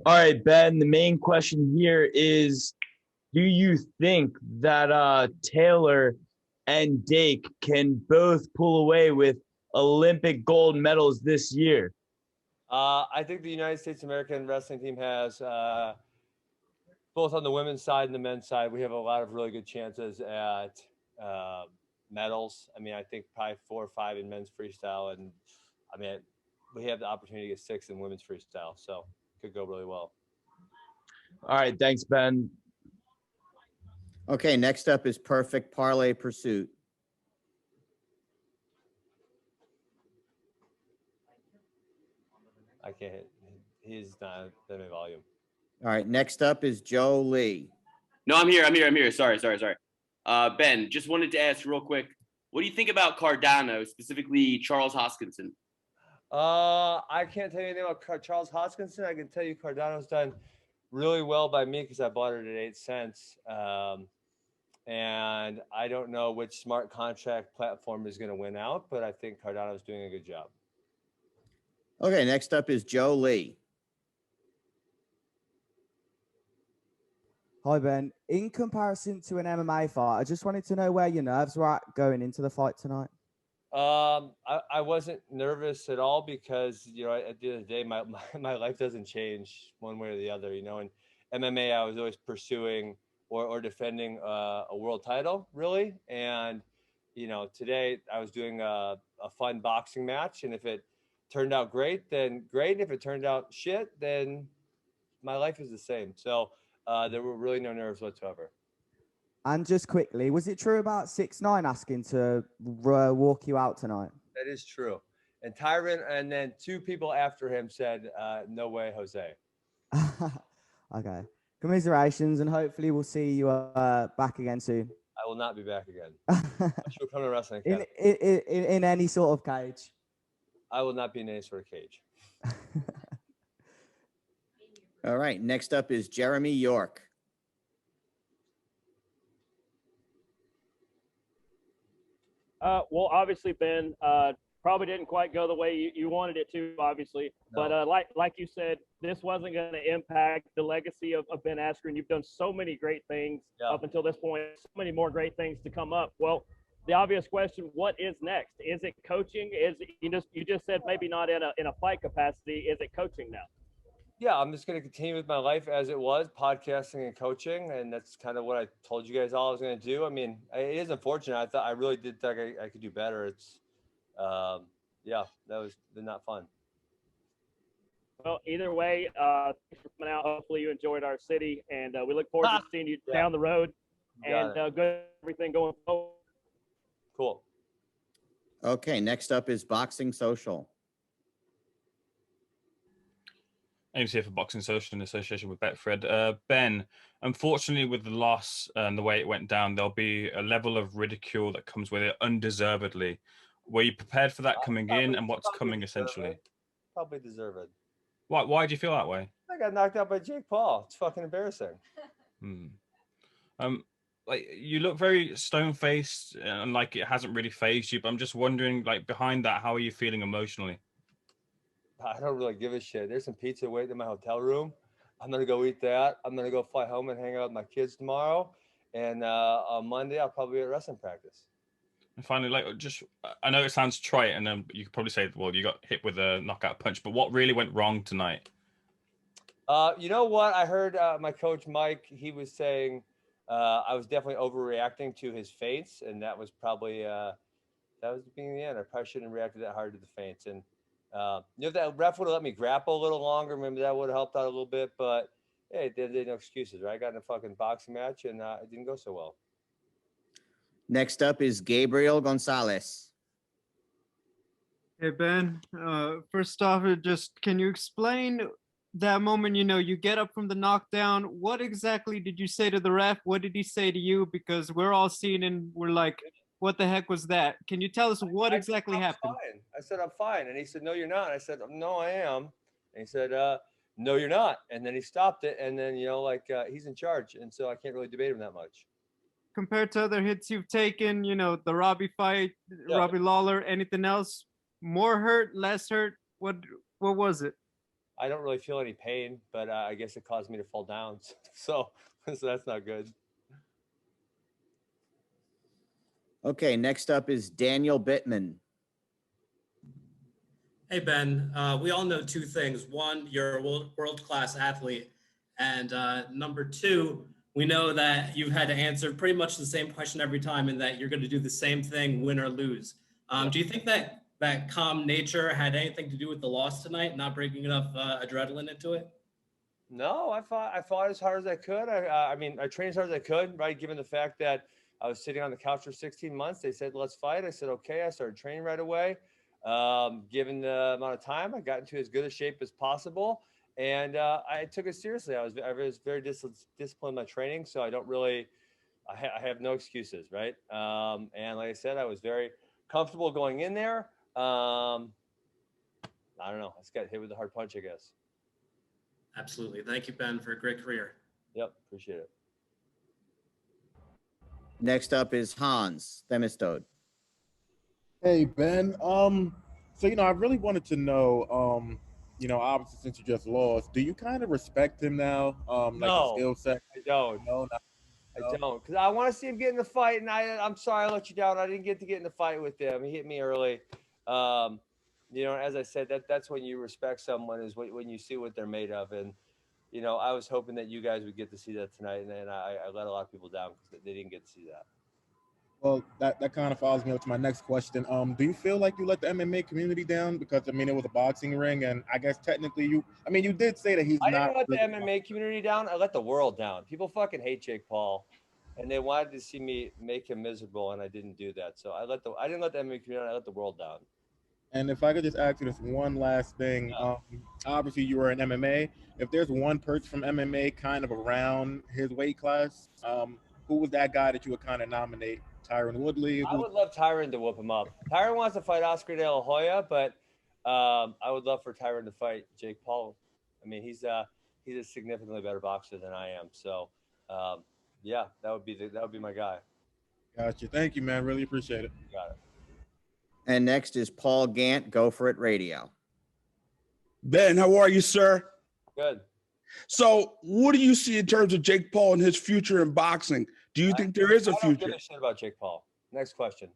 All right, Ben, the main question here is, do you think that Taylor and Dake can both pull away with Olympic gold medals this year? I think the United States American wrestling team has both on the women's side and the men's side. We have a lot of really good chances at uh, medals. I mean, I think probably 4 or 5 in men's freestyle, and I mean, we have the opportunity to get 6 in women's freestyle, so could go really well. All right, thanks, Ben. Okay, next up is Perfect Parlay Pursuit. I can't. He's not that in volume. All right, next up is Joe Lee. No, I'm here. Sorry. Ben, just wanted to ask real quick, what do you think about Cardano, specifically Charles Hoskinson? I can't tell you anything about Charles Hoskinson. I can tell you Cardano's done really well by me because I bought it at 8 cents. And I don't know which smart contract platform is going to win out, but I think Cardano's doing a good job. Okay, next up is Joe Lee. Hi, Ben. In comparison to an MMA fight, I just wanted to know where your nerves were at going into the fight tonight. I wasn't nervous at all because, you know, at the end of the day, my life doesn't change one way or the other. You know, in MMA, I was always pursuing or defending a world title, really. And, you know, today I was doing a fun boxing match. And if it turned out great, then great. And if it turned out shit, then my life is the same. So there were really no nerves whatsoever. And just quickly, was it true about 6ix9ine asking to walk you out tonight? That is true. And Tyron and then 2 people after him said, no way, Jose. Okay. Commiserations, and hopefully we'll see you back again soon. I will not be back again. She'll come to wrestling. In any sort of cage. I will not be in any sort of cage. All right, next up is Jeremy York. Well, obviously, Ben, probably didn't quite go the way you wanted it to, obviously. No. But like you said, this wasn't going to impact the legacy of Ben Askren. You've done so many great things up until this point, so many more great things to come up. Well, the obvious question, what is next? Is it coaching? Is it, you just said maybe not in a fight capacity. Is it coaching now? Yeah, I'm just going to continue with my life as it was, podcasting and coaching, and that's kind of what I told you guys all I was going to do. I mean, it is unfortunate. I really did think I could do better. It's, yeah, that was not fun. Well, either way, thanks for coming out. Hopefully you enjoyed our city, and we look forward to seeing you down the road, and good everything going forward. Cool. Okay, next up is Boxing Social. Ames here for Boxing Social in association with Betfred. Ben, unfortunately, with the loss and the way it went down, there'll be a level of ridicule that comes with it undeservedly. Were you prepared for that coming in, and what's coming essentially? Probably deserve it. Why do you feel that way? I got knocked out by Jake Paul. It's fucking embarrassing. Like, you look very stone-faced and like it hasn't really fazed you, but I'm just wondering, like, behind that, how are you feeling emotionally? I don't really give a shit. There's some pizza waiting in my hotel room. I'm going to go eat that. I'm going to go fly home and hang out with my kids tomorrow. And on Monday, I'll probably be at wrestling practice. And finally, like, just, I know it sounds trite, and then you could probably say, well, you got hit with a knockout punch, but what really went wrong tonight? You know what? I heard my coach, Mike, he was saying I was definitely overreacting to his feints, and that was probably, that was the beginning of the end. I probably shouldn't have reacted that hard to the feints. And, you know, if that ref would have let me grapple a little longer, maybe that would have helped out a little bit. But hey, there's no excuses, right? I got in a fucking boxing match, and it didn't go so well. Next up is Gabriel Gonzalez. Hey, Ben. First off, just can you explain that moment, you know, you get up from the knockdown? What exactly did you say to the ref? What did he say to you? Because we're all seeing and we're like, what the heck was that? Can you tell us what exactly happened? Fine. I said, I'm fine. And he said, no, you're not. And I said, no, I am. And he said, no, you're not. And then he stopped it. And then, you know, like he's in charge. And so I can't really debate him that much. Compared to other hits you've taken, you know, the Robbie fight, Robbie Lawler, anything else? More hurt, less hurt? What was it? I don't really feel any pain, but I guess it caused me to fall down. So that's not good. Okay, next up is Daniel Bittman. Hey, Ben. We all know two things. One, you're a world-class athlete. And number two, we know that you've had to answer pretty much the same question every time and that you're going to do the same thing, win or lose. Do you think that that calm nature had anything to do with the loss tonight, not bringing enough adrenaline into it? No, I fought as hard as I could. I mean, I trained as hard as I could, right? Given the fact that I was sitting on the couch for 16 months, they said, let's fight. I said, okay. I started training right away. Given the amount of time, I got into as good a shape as possible. And I took it seriously. I was very disciplined in my training. So I don't really, I have no excuses, right? And like I said, I was very comfortable going in there. I don't know. I just got hit with a hard punch, I guess. Absolutely. Thank you, Ben, for a great career. Yep. Appreciate it. Next up is Hans Feistode. Hey, Ben. So, I really wanted to know, obviously since you just lost, do you kind of respect him now? Like No, his skill set? I don't. No, I don't, because I want to see him get in the fight, and I'm sorry I let you down. I didn't get to get in the fight with him. He hit me early. As I said, that's when you respect someone, is when you see what they're made of. And I was hoping that you guys would get to see that tonight, and I let a lot of people down because they didn't get to see that. Well, that kind of follows me up to my next question. Do you feel like you let the MMA community down? Because, it was a boxing ring, and I guess technically you did say that he's not. I didn't let the MMA community down. I let the world down. People fucking hate Jake Paul, and they wanted to see me make him miserable, and I didn't do that. So I didn't let the MMA community down. I let the world down. And if I could just ask you this one last thing, obviously you were in MMA. If there's one perch from MMA kind of around his weight class, who was that guy that you would kind of nominate? Tyron Woodley? I would love Tyron to whoop him up. Tyron wants to fight Askren de la Hoya, but I would love for Tyron to fight Jake Paul. I mean, he's a significantly better boxer than I am. So, yeah, that would be my guy. Gotcha. Thank you, man. Really appreciate it. You got it. And next is Paul Gant, Go For It Radio. Ben, how are you, sir? Good. So what do you see in terms of Jake Paul and his future in boxing? Do you think there is a I don't future? give a shit about Jake Paul. Next question.